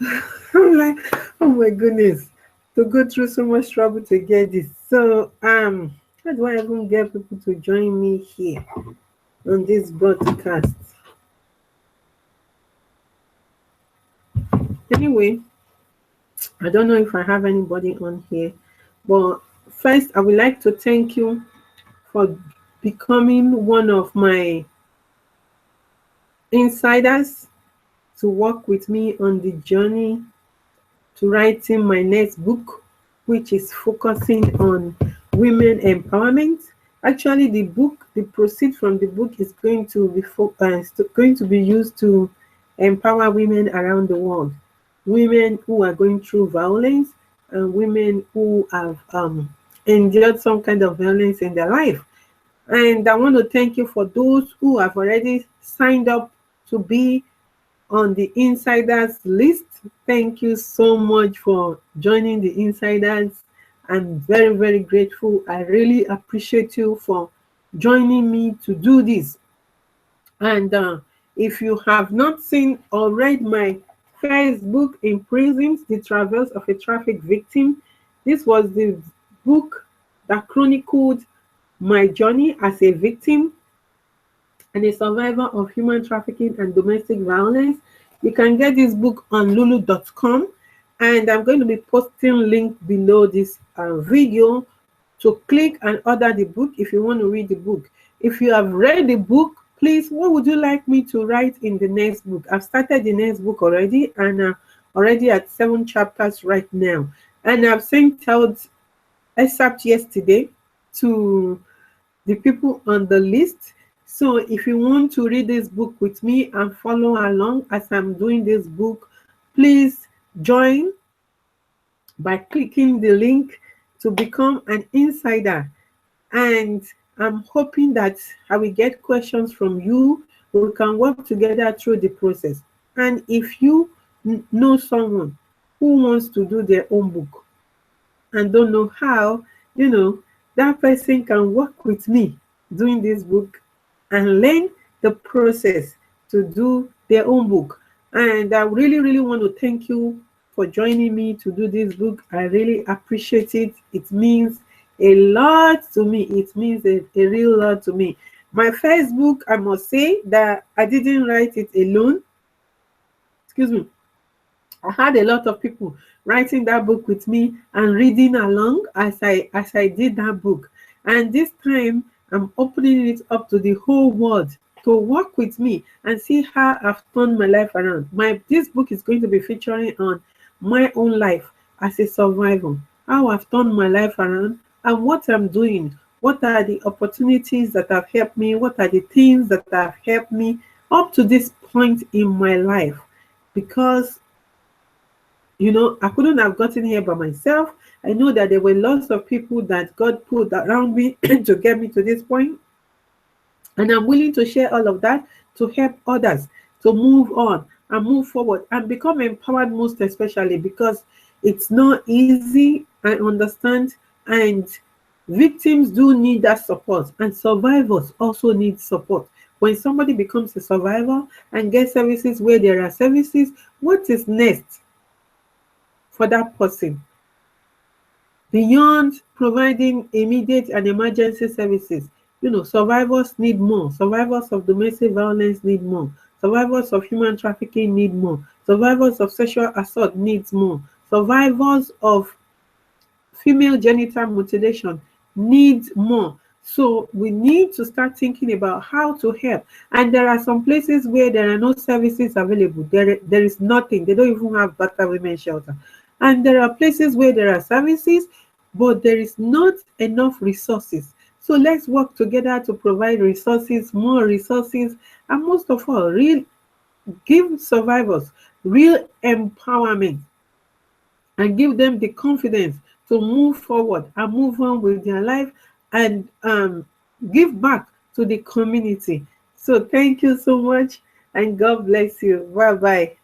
I'm like, oh my goodness, to go through so much trouble to get this. So, how do I even get people to join me here on this broadcast? Anyway, I don't know if I have anybody on here, but first, I would like to thank you for becoming one of my insiders to work with me on the journey to writing my next book, which is focusing on women empowerment. Actually, the proceed from the book is going to be going to be used to empower women around the world, women who are going through violence, and women who have endured some kind of violence in their life. And I want to thank you for those who have already signed up to be on the insiders list. Thank you so much for joining the insiders. I'm very, very grateful. I really appreciate you for joining me to do this. And if you have not seen or read my first book, Imprisoned, The Travels of a Traffic Victim, this was the book that chronicled my journey as a victim and a survivor of human trafficking and domestic violence. You can get this book on lulu.com, and I'm going to be posting link below this video to click and order the book if you want to read the book. If you have read the book, please, what would you like me to write in the next book? I've started the next book already, and already at 7 chapters right now. And I've sent out excerpt yesterday to the people on the list. So if you want to read this book with me and follow along as I'm doing this book, please join by clicking the link to become an insider. And I'm hoping that I will get questions from you. We can work together through the process. And if you know someone who wants to do their own book and don't know how, that person can work with me doing this book and learn the process to do their own book. And I really, really want to thank you for joining me to do this book. I really appreciate it. It means a lot to me. It means a real lot to me. My first book, I must say that I didn't write it alone. Excuse me. I had a lot of people writing that book with me and reading along as I did that book. And this time I'm opening it up to the whole world to work with me and see how I've turned my life around. This book is going to be featuring on my own life as a survivor, how I've turned my life around and what I'm doing. What are the opportunities that have helped me? What are the things that have helped me up to this point in my life? Because I couldn't have gotten here by myself. I know that there were lots of people that God put around me to get me to this point. And I'm willing to share all of that to help others to move on and move forward and become empowered, most especially because it's not easy, I understand. And victims do need that support, and survivors also need support. When somebody becomes a survivor and gets services where there are services, what is next for that person? Beyond providing immediate and emergency services, survivors need more. Survivors of domestic violence need more. Survivors of human trafficking need more. Survivors of sexual assault needs more. Survivors of female genital mutilation needs more. So we need to start thinking about how to help. And there are some places where there are no services available. There is nothing. They don't even have battered women shelter. And there are places where there are services, but there is not enough resources. So let's work together to provide resources, more resources, and most of all, give survivors real empowerment and give them the confidence to move forward and move on with their life and give back to the community. So thank you so much and God bless you. Bye-bye.